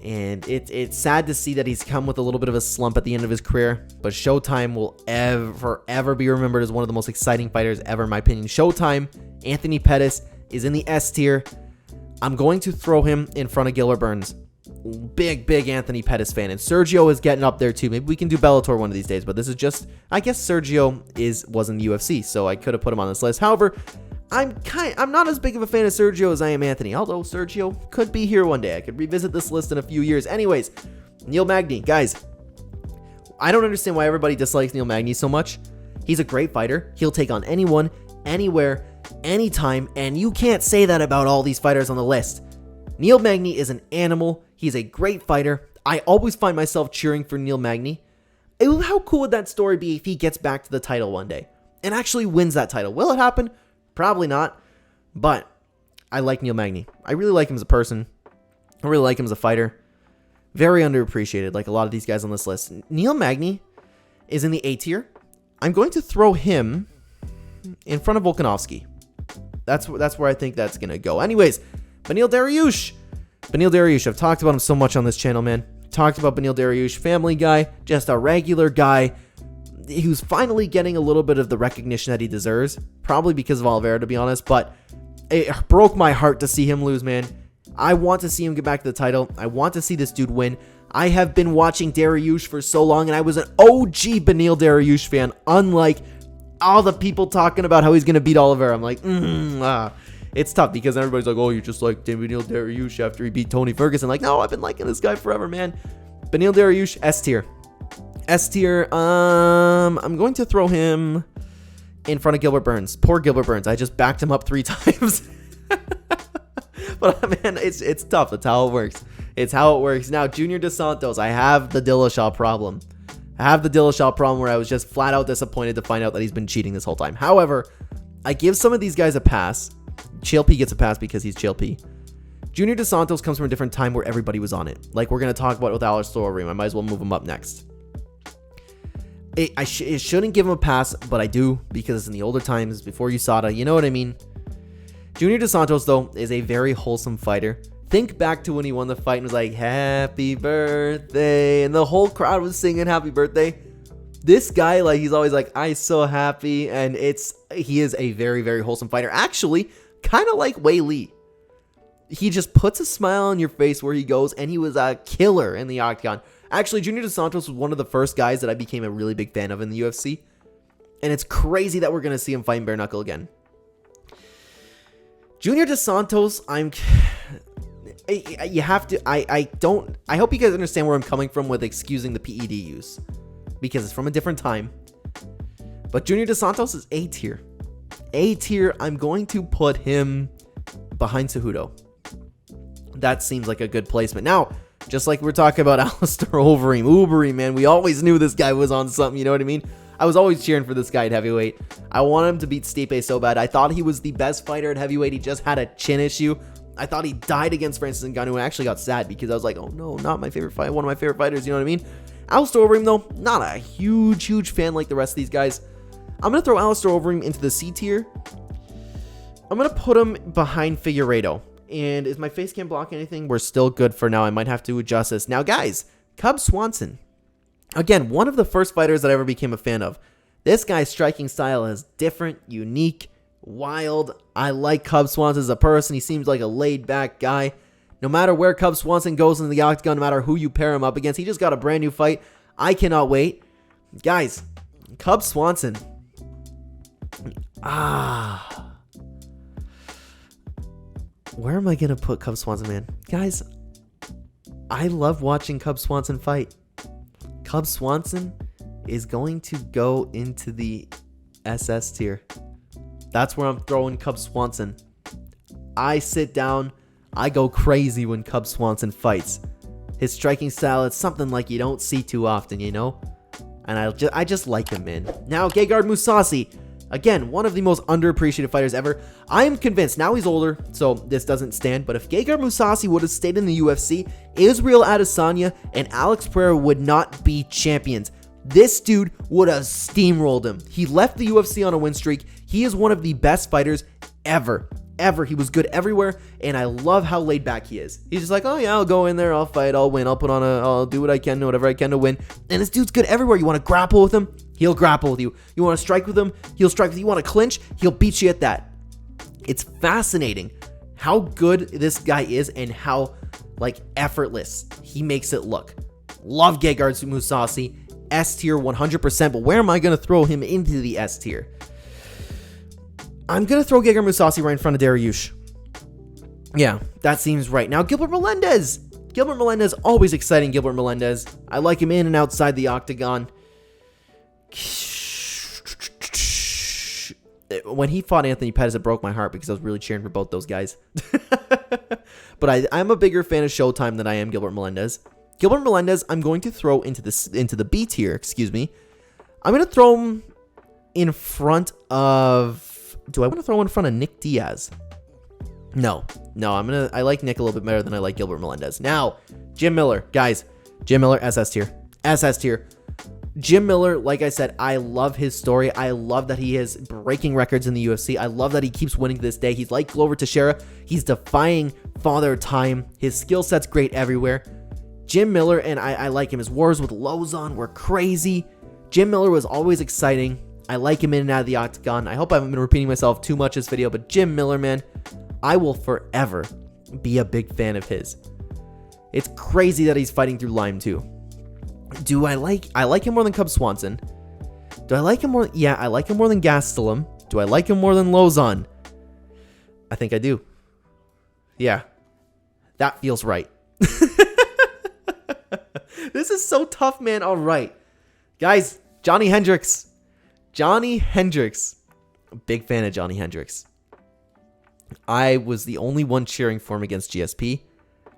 Speaker 1: And it's sad to see that he's come with a little bit of a slump at the end of his career. But Showtime will ever be remembered as one of the most exciting fighters ever, in my opinion. Showtime, Anthony Pettis, is in the S tier. I'm going to throw him in front of Gilbert Burns. Big Anthony Pettis fan. And Sergio is getting up there too. Maybe we can do Bellator one of these days. But this is just, I guess Sergio was in the UFC. So I could have put him on this list. However, I'm not as big of a fan of Sergio as I am Anthony, although Sergio could be here one day. I could revisit this list in a few years. Anyways, Neil Magny. Guys, I don't understand why everybody dislikes Neil Magny so much. He's a great fighter. He'll take on anyone, anywhere, anytime, and you can't say that about all these fighters on the list. Neil Magny is an animal. He's a great fighter. I always find myself cheering for Neil Magny. How cool would that story be if he gets back to the title one day and actually wins that title? Will it happen? Probably not, but I like Neil Magny. I really like him as a person. I really like him as a fighter. Very underappreciated, like a lot of these guys on this list. Neil Magny is in the A tier. I'm going to throw him in front of Volkanovski. That's where I think that's going to go. Anyways, Beneil Dariush. Beneil Dariush, I've talked about him so much on this channel, man. Talked about Beneil Dariush, family guy, just a regular guy who's finally getting a little bit of the recognition that he deserves, probably because of Oliveira, to be honest, but it broke my heart to see him lose, man. I want to see him get back to the title. I want to see this dude win. I have been watching Dariush for so long, and I was an OG Beneil Dariush fan, unlike all the people talking about how he's going to beat Oliveira. I'm like, It's tough because everybody's like, oh, you're just like Beneil Dariush after he beat Tony Ferguson. Like, no, I've been liking this guy forever, man. Beneil Dariush, S tier. S tier, I'm going to throw him in front of Gilbert Burns. Poor Gilbert Burns. I just backed him up 3 times. But, man, it's tough. That's how it works. It's how it works. Now, Junior Dos Santos, I have the Dillashaw problem. I have the Dillashaw problem where I was just flat out disappointed to find out that he's been cheating this whole time. However, I give some of these guys a pass. Chael P gets a pass because he's Chael P. Junior Dos Santos comes from a different time where everybody was on it. Like we're going to talk about with Alistair Overeem. I might as well move him up next. It shouldn't give him a pass, but I do because it's in the older times, before USADA. You know what I mean? Junior Dos Santos, though, is a very wholesome fighter. Think back to when he won the fight and was like, happy birthday. And the whole crowd was singing happy birthday. This guy, like, he's always like, I'm so happy. And he is a very, very wholesome fighter. Actually, kind of like Wei Lee. He just puts a smile on your face where he goes, and he was a killer in the octagon. Actually, Junior Dos Santos was one of the first guys that I became a really big fan of in the UFC. And it's crazy that we're going to see him fighting bare knuckle again. Junior Dos Santos, you have to, I hope you guys understand where I'm coming from with excusing the PED use. Because it's from a different time. But Junior Dos Santos is A tier. A tier, I'm going to put him behind Cejudo. That seems like a good placement. Now, just like we're talking about Alistair Overeem, man, we always knew this guy was on something, you know what I mean? I was always cheering for this guy at heavyweight. I want him to beat Stipe so bad. I thought he was the best fighter at heavyweight. He just had a chin issue. I thought he died against Francis Ngannou. I actually got sad because I was like, oh no, not my favorite fight. One of my favorite fighters, you know what I mean? Alistair Overeem, though, not a huge fan like the rest of these guys. I'm going to throw Alistair Overeem into the C tier. I'm going to put him behind Figueiredo. And is my face cam blocking anything? We're still good for now. I might have to adjust this. Now, guys, Cub Swanson. Again, one of the first fighters that I ever became a fan of. This guy's striking style is different, unique, wild. I like Cub Swanson as a person. He seems like a laid-back guy. No matter where Cub Swanson goes in the octagon, no matter who you pair him up against, he just got a brand new fight. I cannot wait. Guys, Cub Swanson. Where am I going to put Cub Swanson, man? Guys, I love watching Cub Swanson fight. Cub Swanson is going to go into the SS tier. That's where I'm throwing Cub Swanson. I sit down. I go crazy when Cub Swanson fights. His striking style is something like you don't see too often, you know? And I just like him, man. Now, Gegard Mousasi. Again, one of the most underappreciated fighters ever. I am convinced, now he's older, so this doesn't stand, but if Gegard Mousasi would have stayed in the UFC, Israel Adesanya and Alex Pereira would not be champions. This dude would have steamrolled him. He left the UFC on a win streak. He is one of the best fighters ever. ever. He was good everywhere, and I love how laid back he is. He's just like, oh yeah, I'll go in there, I'll fight, I'll win, I'll do what I can, whatever I can to win. And this dude's good everywhere. You want to grapple with him, he'll grapple with you. You want to strike with him, he'll strike with you. You want to clinch, he'll beat you at that. It's fascinating how good this guy is and how like effortless he makes it look. Love Gegard Mousasi, S tier 100%, but where am I going to throw him into the S tier? I'm going to throw Gegard Mousasi right in front of Dariush. Yeah, that seems right. Now, Gilbert Melendez. Gilbert Melendez, always exciting, Gilbert Melendez. I like him in and outside the octagon. When he fought Anthony Pettis, it broke my heart because I was really cheering for both those guys. But I'm a bigger fan of Showtime than I am Gilbert Melendez. Gilbert Melendez, I'm going to throw into the B tier, excuse me. I'm going to throw him in front of... Do I want to throw him in front of Nick Diaz? No, I like Nick a little bit better than I like Gilbert Melendez. Now, Jim Miller, guys. Jim Miller, SS tier. SS tier. Jim Miller, like I said, I love his story. I love that he is breaking records in the UFC. I love that he keeps winning to this day. He's like Glover Teixeira. He's defying Father Time. His skill set's great everywhere. Jim Miller, and I like him. His wars with Lozon were crazy. Jim Miller was always exciting. I like him in and out of the octagon. I hope I haven't been repeating myself too much this video, but Jim Miller, man, I will forever be a big fan of his. It's crazy that he's fighting through Lyme too. I like him more than Cub Swanson. Do I like him more? Yeah, I like him more than Gastelum. Do I like him more than Lozon? I think I do. Yeah, that feels right. This is so tough, man. All right, guys, Johnny Hendricks. Johnny Hendricks. A big fan of Johnny Hendricks. I was the only one cheering for him against GSP.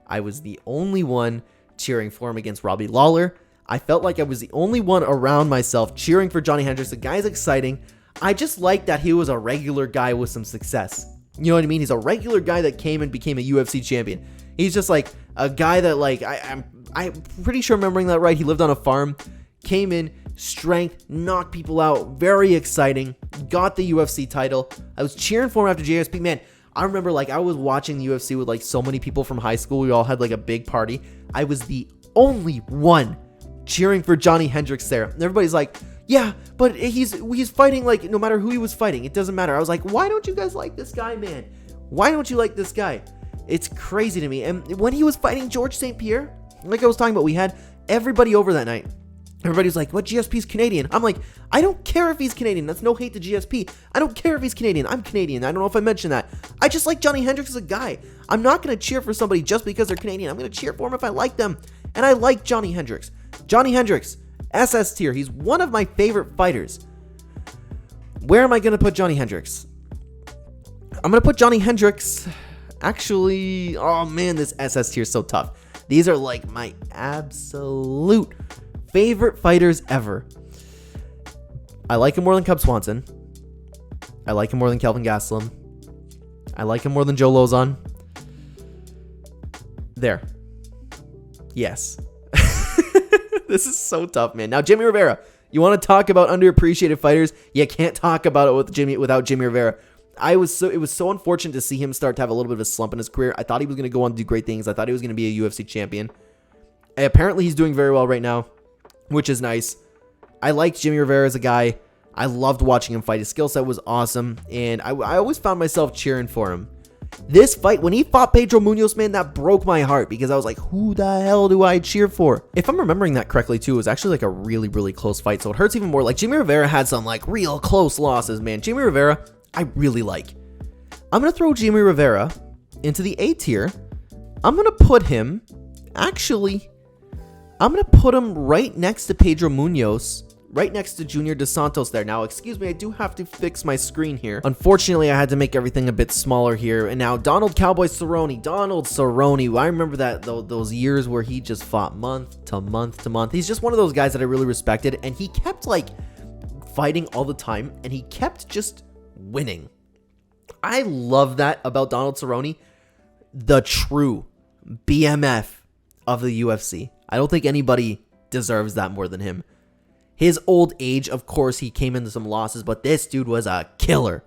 Speaker 1: I was the only one cheering for him against Robbie Lawler. I felt like I was the only one around myself cheering for Johnny Hendricks. The guy's exciting. I just like that he was a regular guy with some success. You know what I mean? He's a regular guy that came and became a UFC champion. He's just like a guy that, like, I'm pretty sure remembering that right. He lived on a farm, came in, strength, knocked people out. Very exciting. Got the UFC title. I was cheering for him after GSP. Man, I remember, like, I was watching the UFC with, like, so many people from high school. We all had, like, a big party. I was the only one cheering for Johnny Hendricks there. And everybody's like, yeah, but he's fighting, like, no matter who he was fighting, it doesn't matter. I was like, why don't you guys like this guy, man? Why don't you like this guy? It's crazy to me. And when he was fighting George St. Pierre, like I was talking about, we had everybody over that night. Everybody was like, what, GSP's Canadian? I'm like, I don't care if he's Canadian. That's no hate to GSP. I don't care if he's Canadian. I'm Canadian. I don't know if I mentioned that. I just like Johnny Hendricks as a guy. I'm not going to cheer for somebody just because they're Canadian. I'm going to cheer for him if I like them. And I like Johnny Hendricks. Johnny Hendricks, SS tier. He's one of my favorite fighters. Where am I going to put Johnny Hendricks? I'm going to put Johnny Hendricks. Actually, oh man, this SS tier is so tough. These are like my absolute favorite fighters ever. I like him more than Cub Swanson. I like him more than Kelvin Gastelum. I like him more than Joe Lozon. There. Yes. This is so tough, man. Now, Jimmy Rivera. You want to talk about underappreciated fighters? You can't talk about it without Jimmy Rivera. It was so unfortunate to see him start to have a little bit of a slump in his career. I thought he was going to go on to do great things. I thought he was going to be a UFC champion. Apparently, he's doing very well right now, which is nice. I liked Jimmy Rivera as a guy. I loved watching him fight. His skill set was awesome, and I always found myself cheering for him. This fight, when he fought Pedro Munoz, man, that broke my heart because I was like, who the hell do I cheer for? If I'm remembering that correctly, too, it was actually like a really, really close fight, so it hurts even more. Like, Jimmy Rivera had some, like, real close losses, man. Jimmy Rivera, I really like. I'm going to throw Jimmy Rivera into the A tier. I'm going to put him, actually, I'm going to put him right next to Pedro Munoz, right next to Junior Dos Santos there. Now, excuse me, I do have to fix my screen here. Unfortunately, I had to make everything a bit smaller here. And now, Donald Cowboy Cerrone. Donald Cerrone. I remember that those years where he just fought month to month to month. He's just one of those guys that I really respected. And he kept, like, fighting all the time. And he kept just winning. I love that about Donald Cerrone. The true BMF of the UFC. I don't think anybody deserves that more than him. His old age, of course, he came into some losses, but this dude was a killer.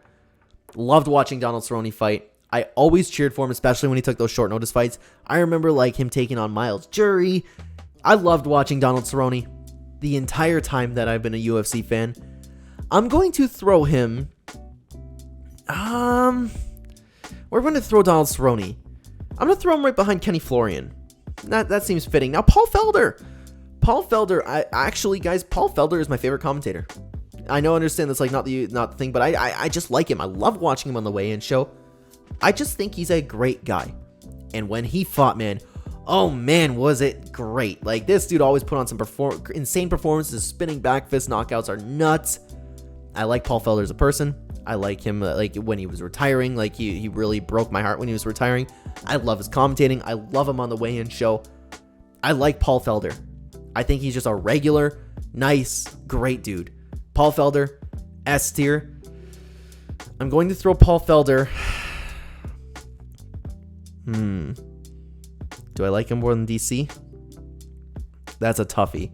Speaker 1: Loved watching Donald Cerrone fight. I always cheered for him, especially when he took those short notice fights. I remember like him taking on Miles Jury. I loved watching Donald Cerrone the entire time that I've been a UFC fan. I'm going to throw him. We're going to throw Donald Cerrone. I'm going to throw him right behind Kenny Florian. That seems fitting. Now, Paul Felder. Paul Felder, guys, Paul Felder is my favorite commentator. I know, I understand that's like not the thing, but I just like him. I love watching him on the weigh-in show. I just think he's a great guy. And when he fought, man, oh man, was it great. Like, this dude always put on some insane performances. Spinning back fist knockouts are nuts. I like Paul Felder as a person. I like him like when he was retiring. Like, he really broke my heart when he was retiring. I love his commentating. I love him on the weigh-in show. I like Paul Felder. I think he's just a regular, nice, great dude. Paul Felder, S tier. I'm going to throw Paul Felder. Do I like him more than DC? That's a toughie.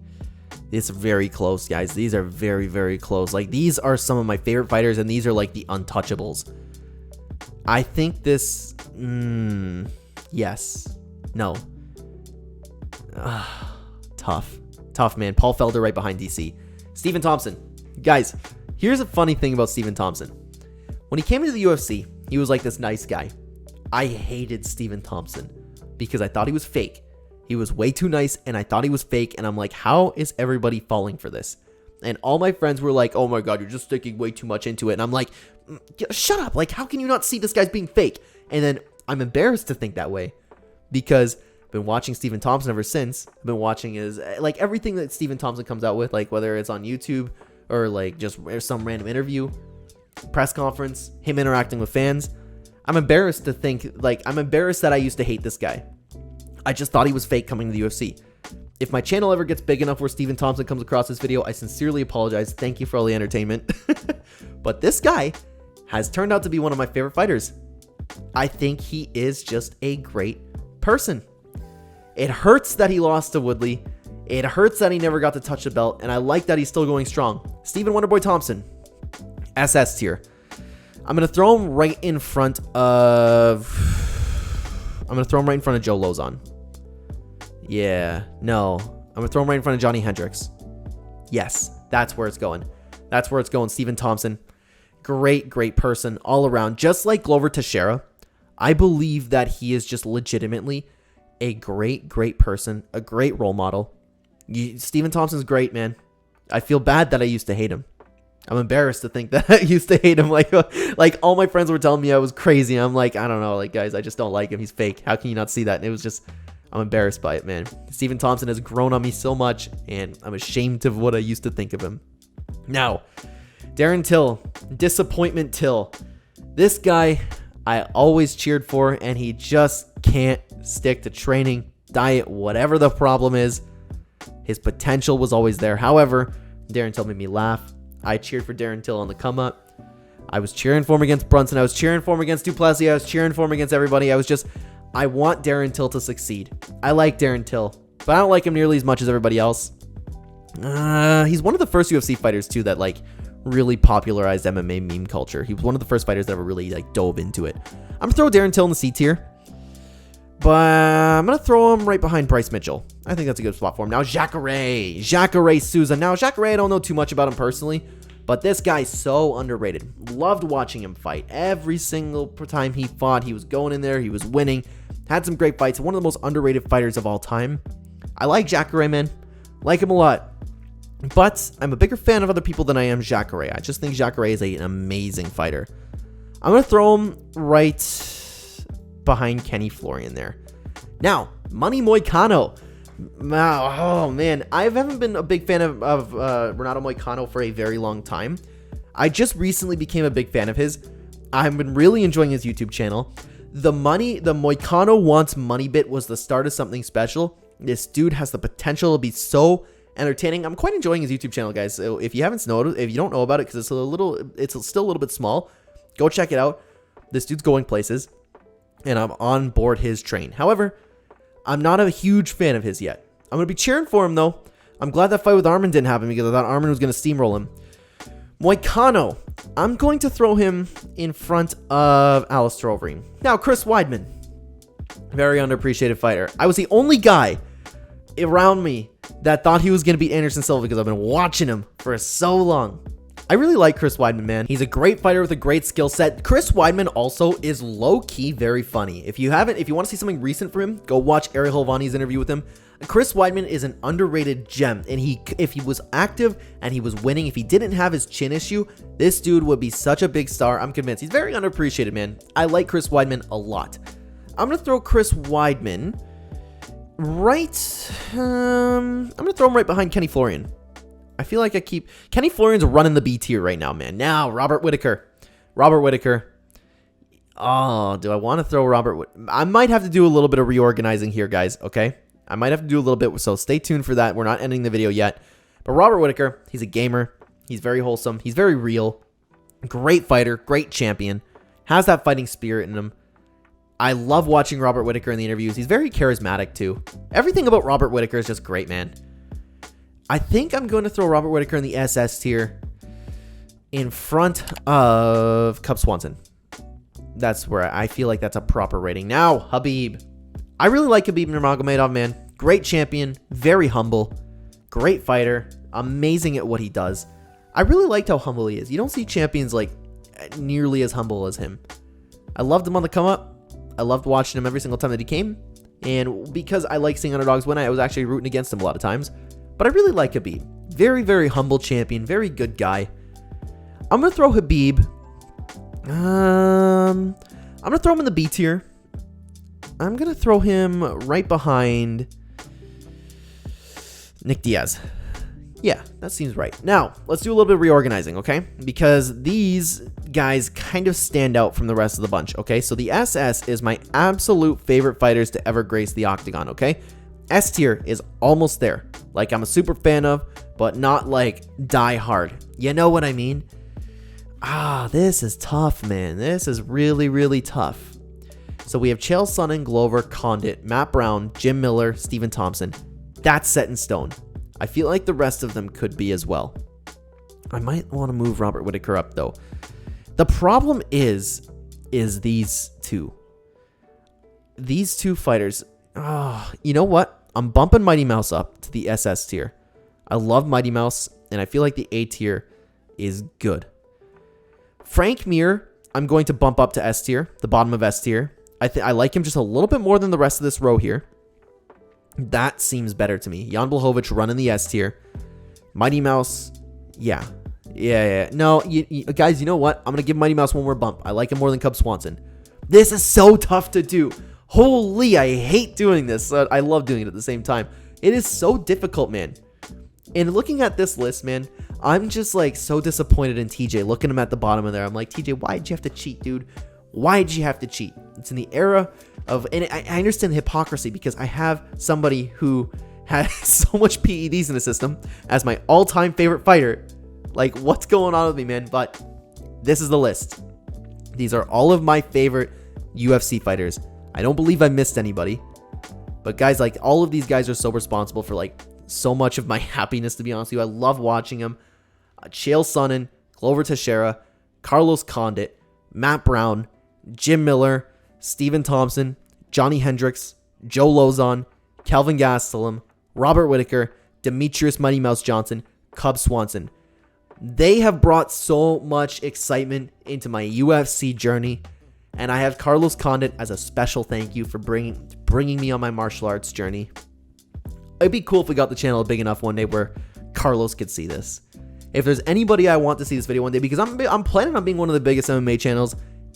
Speaker 1: It's very close, guys. These are very, very close. Like, these are some of my favorite fighters, and these are like the untouchables. I think this... yes. No. Tough, man. Paul Felder right behind DC. Stephen Thompson. Guys, here's a funny thing about Stephen Thompson. When he came into the UFC, he was like this nice guy. I hated Stephen Thompson because I thought he was fake. He was way too nice, and I thought he was fake, and I'm like, how is everybody falling for this? And all my friends were like, oh my god, you're just sticking way too much into it. And I'm like, shut up. Like, how can you not see this guy's being fake? And then I'm embarrassed to think that way because I've been watching Stephen Thompson ever since. I've been watching his, like, everything that Stephen Thompson comes out with, like whether it's on YouTube or like just some random interview, press conference, him interacting with fans. I'm embarrassed to think, like, I'm embarrassed that I used to hate this guy. I just thought he was fake coming to the UFC. If my channel ever gets big enough where Stephen Thompson comes across this video, I sincerely apologize. Thank you for all the entertainment. But this guy has turned out to be one of my favorite fighters. I think he is just a great person. It hurts that he lost to Woodley. It hurts that he never got to touch the belt, and I like that he's still going strong. Stephen Wonderboy Thompson, SS tier. I'm going to throw him right in front of... Joe Lozon. Yeah, no. I'm going to throw him right in front of Johnny Hendricks. Yes, that's where it's going. That's where it's going. Stephen Thompson, great person all around. Just like Glover Teixeira, I believe that he is just legitimately a great person, a great role model. Stephen Thompson's great, man. I feel bad that I used to hate him. I'm embarrassed to think that I used to hate him. Like all my friends were telling me I was crazy. I'm like, I don't know, like, guys, I just don't like him. He's fake. How can you not see that? And it was just, I'm embarrassed by it, man. Stephen Thompson has grown on me so much, and I'm ashamed of what I used to think of him. Now, Darren Till, Disappointment Till. This guy I always cheered for, and he just can't stick to training, diet, whatever the problem is. His potential was always there. However, Darren Till made me laugh. I cheered for Darren Till on the come up. I was cheering for him against Brunson. I was cheering for him against Duplessis. I was cheering for him against everybody. I want Darren Till to succeed. I like Darren Till, but I don't like him nearly as much as everybody else. He's one of the first UFC fighters too that like really popularized MMA meme culture. He was one of the first fighters that ever really like dove into it. I'm gonna throw Darren Till in the C tier, but I'm gonna throw him right behind Bryce Mitchell. I think that's a good spot for him. Now, Jacare Souza. Now, Jacare, I don't know too much about him personally, but this guy's so underrated. Loved watching him fight. Every single time he fought, he was going in there, he was winning. Had some great fights. One of the most underrated fighters of all time. I like Jacare, man. Like him a lot. But I'm a bigger fan of other people than I am Jacare. I just think Jacare is an amazing fighter. I'm going to throw him right behind Kenny Florian there. Now, Manny Moicano. Oh, man. I haven't been a big fan of Renato Moicano for a very long time. I just recently became a big fan of his. I've been really enjoying his YouTube channel. The Moicano Wants Money bit was the start of something special. This dude has the potential to be so entertaining. I'm quite enjoying his YouTube channel, guys. So if you haven't noticed, if you don't know about it, because it's still a little bit small, go check it out. This dude's going places, and I'm on board his train. However, I'm not a huge fan of his yet. I'm gonna be cheering for him though. I'm glad that fight with Arman didn't happen because I thought Arman was gonna steamroll him. Moicano, I'm going to throw him in front of Alistair Overeem. Now, Chris Weidman, very underappreciated fighter. I was the only guy around me that thought he was going to beat Anderson Silva because I've been watching him for so long. I really like Chris Weidman, man. He's a great fighter with a great skill set. Chris Weidman also is low-key very funny. If you want to see something recent for him, go watch Ariel Helvani's interview with him. Chris Weidman is an underrated gem, and if he was active and he was winning, if he didn't have his chin issue, this dude would be such a big star. I'm convinced. He's very underappreciated, man. I like Chris Weidman a lot. I'm going to throw Chris Weidman right... I'm going to throw him right behind Kenny Florian. I feel like Kenny Florian's running the B tier right now, man. Now, Robert Whittaker. Oh, do I want to throw Robert? I might have to do a little bit of reorganizing here, guys, okay? I might have to do a little bit, so stay tuned for that. We're not ending the video yet. But Robert Whittaker, he's a gamer. He's very wholesome. He's very real. Great fighter, great champion. Has that fighting spirit in him. I love watching Robert Whittaker in the interviews. He's very charismatic, too. Everything about Robert Whittaker is just great, man. I think I'm going to throw Robert Whittaker in the SS tier in front of Cub Swanson. That's where I feel like that's a proper rating. Now, Khabib. I really like Khabib Nurmagomedov, man. Great champion, very humble, great fighter, amazing at what he does. I really liked how humble he is. You don't see champions like nearly as humble as him. I loved him on the come up. I loved watching him every single time that he came. And because I like seeing underdogs win, I was actually rooting against him a lot of times. But I really like Khabib. Very, very humble champion. Very good guy. I'm going to throw Khabib. I'm going to throw him in the B tier. I'm going to throw him right behind Nick Diaz. Yeah, that seems right. Now, let's do a little bit of reorganizing, okay? Because these guys kind of stand out from the rest of the bunch, okay? So the SS is my absolute favorite fighters to ever grace the octagon, okay? S tier is almost there. Like, I'm a super fan of, but not like die hard. You know what I mean? This is tough, man. This is really, really tough. So we have Chael Sonnen, Glover, Condit, Matt Brown, Jim Miller, Stephen Thompson. That's set in stone. I feel like the rest of them could be as well. I might want to move Robert Whittaker up, though. The problem is these two. These two fighters. You know what? I'm bumping Mighty Mouse up to the SS tier. I love Mighty Mouse, and I feel like the A tier is good. Frank Mir, I'm going to bump up to S tier, the bottom of S tier. I like him just a little bit more than the rest of this row here. That seems better to me. Jan Blachowicz running the S tier. Mighty Mouse, yeah. No, guys, you know what? I'm going to give Mighty Mouse one more bump. I like him more than Cub Swanson. This is so tough to do. Holy, I hate doing this. I love doing it at the same time. It is so difficult, man. And looking at this list, man, I'm just like so disappointed in TJ. Looking him at the bottom of there, I'm like, TJ, why'd you have to cheat, dude? Why'd you have to cheat? It's in the era of, and I understand the hypocrisy because I have somebody who has so much PEDs in the system as my all-time favorite fighter. Like, what's going on with me, man? But this is the list. These are all of my favorite UFC fighters. I don't believe I missed anybody. But guys, like, all of these guys are so responsible for, like, so much of my happiness, to be honest with you. I love watching them. Chael Sonnen, Glover Teixeira, Carlos Condit, Matt Brown, Jim Miller, Stephen Thompson, Johnny Hendricks, Joe Lozon, Kelvin Gastelum, Robert Whittaker, Demetrius Mighty Mouse Johnson, Cub Swanson. They have brought so much excitement into my UFC journey, and I have Carlos Condit as a special thank you for bringing me on my martial arts journey. It'd be cool if we got the channel big enough one day where Carlos could see this. If there's anybody I want to see this video one day, because I'm planning on being one of the biggest MMA channels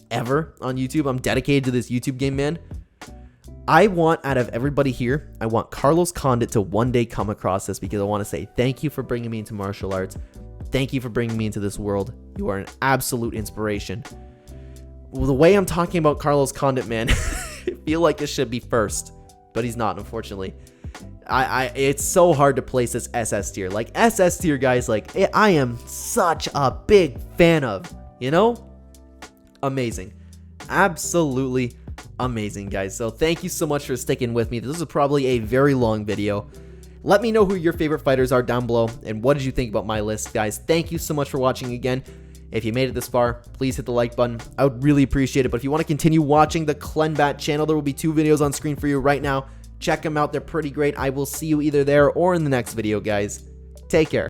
Speaker 1: ever on YouTube. I'm dedicated to this YouTube game, man. I want, out of everybody here, I want Carlos Condit to one day come across this because I want to say thank you for bringing me into martial arts. Thank you for bringing me into this world. You are an absolute inspiration. Well, the way I'm talking about Carlos Condit, man, I feel like this should be first, but he's not, unfortunately. It's so hard to place this SS tier. Like, SS tier guys, like, I am such a big fan of, you know? Amazing. Absolutely amazing, guys. So thank you so much for sticking with me. This is probably a very long video. Let me know who your favorite fighters are down below, and what did you think about my list, guys. Thank you so much for watching again. If you made it this far, please hit the like button. I would really appreciate it. But if you want to continue watching the Clenbat channel, there will be 2 videos on screen for you right now. Check them out. They're pretty great. I will see you either there or in the next video, guys. Take care.